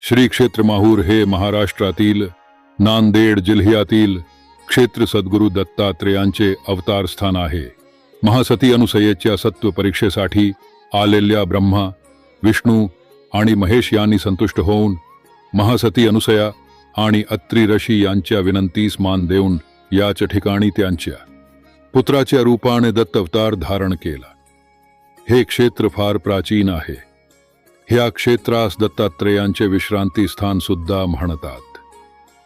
श्री क्षेत्र माहूर हे महाराष्ट्रातील नांदेड जिल्ह्यातील क्षेत्र सद्गुरू दत्तात्रेयांचे अवतार स्थान आहे. महासती अनुसयेच्या सत्व परीक्षेसाठी आलेल्या ब्रह्मा, विष्णू आणि महेश यांनी संतुष्ट होऊन महासती अनुसया आणि अत्री ऋषी यांच्या विनंतीस मान देऊन याच ठिकाणी त्यांच्या पुत्राच्या रूपाने दत्त अवतार धारण केला. हे क्षेत्र फार प्राचीन आहे. ह्या क्षेत्रास दत्तात्रेयांचे विश्रांती स्थान सुद्धा म्हणतात.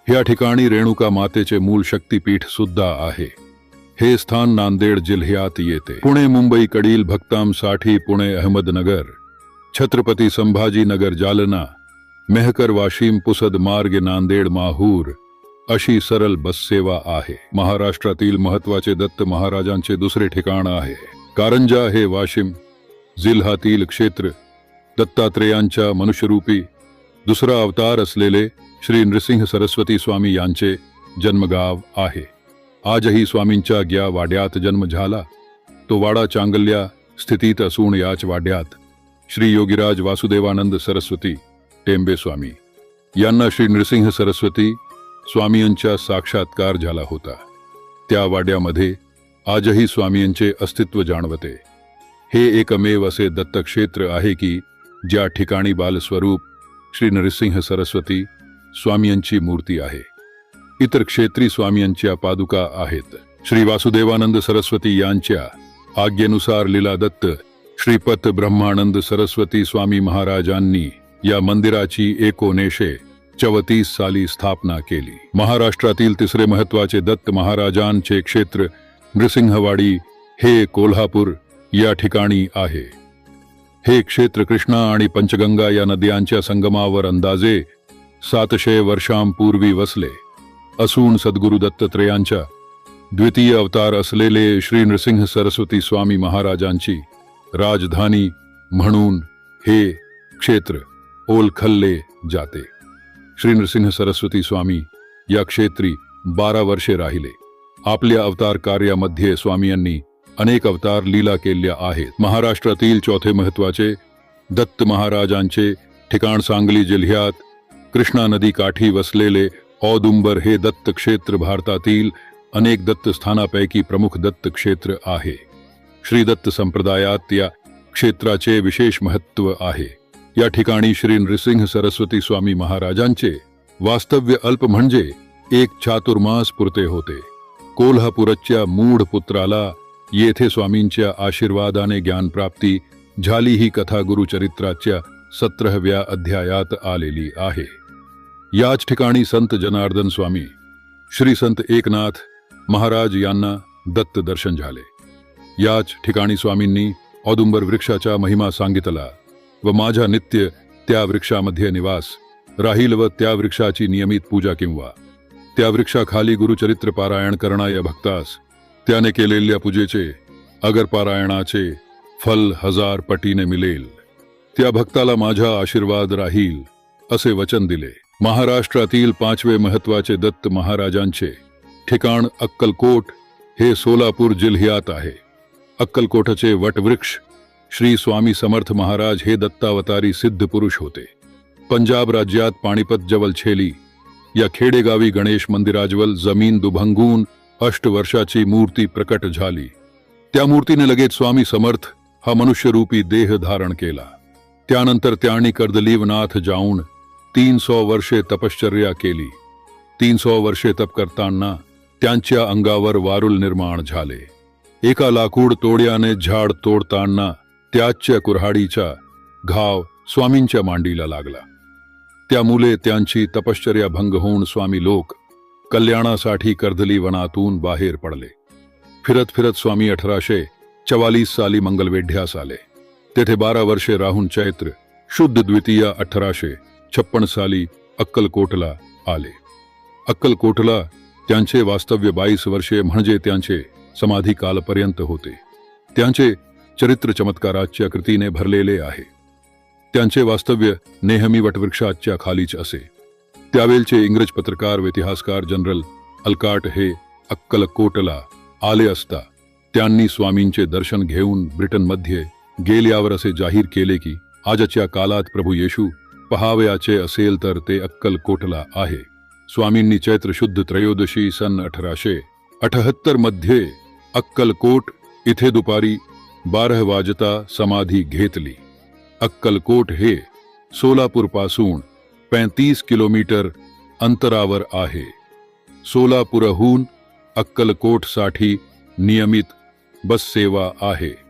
ह्या ठिकाणी रेणुका मातेचे मूळ शक्तीपीठ सुद्धा आहे. हे स्थान नांदेड जिल्ह्यात येते. पुणे मुंबईकडील भक्तांसाठी पुणे अहमदनगर, छत्रपती संभाजीनगर जालना, मेहकर वाशिम पुसद मार्गे नांदेड माहूर अशी सरळ बस सेवा आहे. महाराष्ट्रातील महत्त्वाचे दत्त महाराजांचे दुसरे ठिकाण आहे कारंजा. हे वाशिम जिल्ह्यातील क्षेत्र दत्तात्रेयांच्या मनुष्यरूपी दुसरा अवतार असलेले श्री नृसिंह सरस्वती स्वामी यांचे जन्मगाव आहे. आजही स्वामींच्या या वाड्यात जन्म झाला. तो वाडा चांगल्या स्थितीत असून याच वाड्यात श्री योगीराज वासुदेवानंद सरस्वती टेंबे स्वामी यांना श्री नृसिंह सरस्वती स्वामींचा साक्षात्कार झाला होता. त्या वाड्यामध्ये आजही स्वामींचे अस्तित्व जाणवते. हे एकमेव असे दत्तक्षेत्र आहे की ज्या ठिकाणी बालस्वरूप श्री नृसिंह सरस्वती स्वामींची मूर्ती आहे. इतर क्षेत्री स्वामींच्या पादुका आहेत. श्री वासुदेवानंद सरस्वती यांच्या आज्ञेनुसार लीला दत्त श्रीपत ब्रह्मानंद सरस्वती स्वामी महाराजांनी या मंदिराची 1934 साली स्थापना केली. महाराष्ट्रातील तिसरे महत्त्वाचे दत्त महाराजांचे क्षेत्र नृसिंहवाडी हे कोल्हापूर या ठिकाणी आहे. हे क्षेत्र कृष्णा आणि पंचगंगा या नद्यांच्या संगमावर अंदाजे 700 वर्षांपूर्वी वसले असून सद्गुरू दत्तात्रेयांच्या द्वितीय अवतार असलेले श्री नृसिंह सरस्वती स्वामी महाराजांची राजधानी म्हणून हे क्षेत्र ओळखले जाते. श्री नृसिंह सरस्वती स्वामी या क्षेत्री 12 वर्षे राहिले. आपल्या अवतार कार्यामध्ये स्वामींनी अनेक अवतार लीला केल्या आहेत. महाराष्ट्रातील चौथे महत्त्वाचे दत्त महाराजांचे ठिकाण सांगली जिल्ह्यात कृष्णा नदी काठी वसलेले औदुंबर हे दत्त क्षेत्र भारतातील अनेक दत्त स्थानापैकी प्रमुख दत्त क्षेत्र आहे. श्री दत्त संप्रदायात या क्षेत्राचे विशेष महत्त्व आहे. या ठिकाणी श्री नृसिंह सरस्वती स्वामी महाराजांचे वास्तव्य अल्प म्हणजे 1 चातुर्मास पुरते होते. कोल्हापूरच्या मूढ पुत्राला येथे स्वामींच्या आशीर्वादाने ज्ञानप्राप्ती झाली ही कथा गुरुचरित्राच्या 17व्या अध्यायात आलेली आहे. याच ठिकाणी संत जनार्दन स्वामी श्री संत एकनाथ महाराज यांना दत्त दर्शन झाले. याच ठिकाणी स्वामींनी औदुंबर वृक्षाचा महिमा सांगितला व माझा नित्य त्या वृक्षामध्ये निवास राहील व त्या वृक्षाची नियमित पूजा किंवा त्या वृक्षाखाली गुरुचरित्र पारायण करणाऱ्या भक्तास त्याने केलेल्या पूजेचे अगर पारायणाचे फल 1000 पटीने मिळेल. त्या भक्ताला माझा आशीर्वाद राहील असे वचन दिले. महाराष्ट्रातील 5वे महत्त्वाचे दत्त महाराजांचे ठिकाण अक्कलकोट हे सोलापूर जिल्ह्यात आहे. अक्कलकोटचे वटवृक्ष श्री स्वामी समर्थ महाराज हे दत्तावतारी सिद्ध पुरुष होते. पंजाब राज्यात पाणीपत जवळ छेली या खेडेगावी गणेश मंदिराजवळ जमीन दुभंगून 8 वर्षाची मूर्ती प्रकट झाली. त्या मूर्तीने लगेच स्वामी समर्थ हा मनुष्यरूपी देह धारण केला. त्यानंतर त्यांनी कर्दलीवनाथ जाऊन 300 वर्षे तपश्चर्या केली. 300 वर्षे तप करताना त्यांच्या अंगावर वारुल निर्माण झाले. एका लाकूड तोड्याने झाड तोडताना त्याच्या कुऱ्हाडीचा घाव स्वामींच्या मांडीला लागला. त्यामुळे त्यांची तपश्चर्या भंग होऊन स्वामी लोक कल्याणासाठी कर्दली वनातून बाहेर पडले. फिरत फिरत स्वामी 1844 साली मंगलवेढ्यास आले. तेथे 12 वर्षे राहून चैत्र शुद्ध द्वितीय 1856 साली अक्कलकोटला आले. अक्कलकोटला त्यांचे वास्तव्य 22 वर्षे म्हणजे त्यांचे समाधी कालपर्यंत होते. त्यांचे चरित्र चमत्काराच्या कृतीने भरलेले आहे. त्यांचे वास्तव्य नेहमी वटवृक्षाच्या खालीच असे. त्यावेळचे इंग्रज पत्रकार व इतिहासकार जनरल अलकाट हे अक्कलकोटला आले असता त्यांनी स्वामींचे दर्शन घेऊन ब्रिटनमध्ये गेल्यावर असे जाहीर केले की आजच्या काळात प्रभू येशू पहावयाचे असेल तर ते अक्कलकोटला आहे. स्वामींनी चैत्र शुद्ध त्रयोदशी सन 1878 मध्ये अक्कलकोट इथे दुपारी 12 वाजता समाधी घेतली. अक्कलकोट हे सोलापूरपासून 35 किलोमीटर अंतरावर आहे. सोलापूरहून अक्कलकोटसाठी नियमित बस सेवा आहे.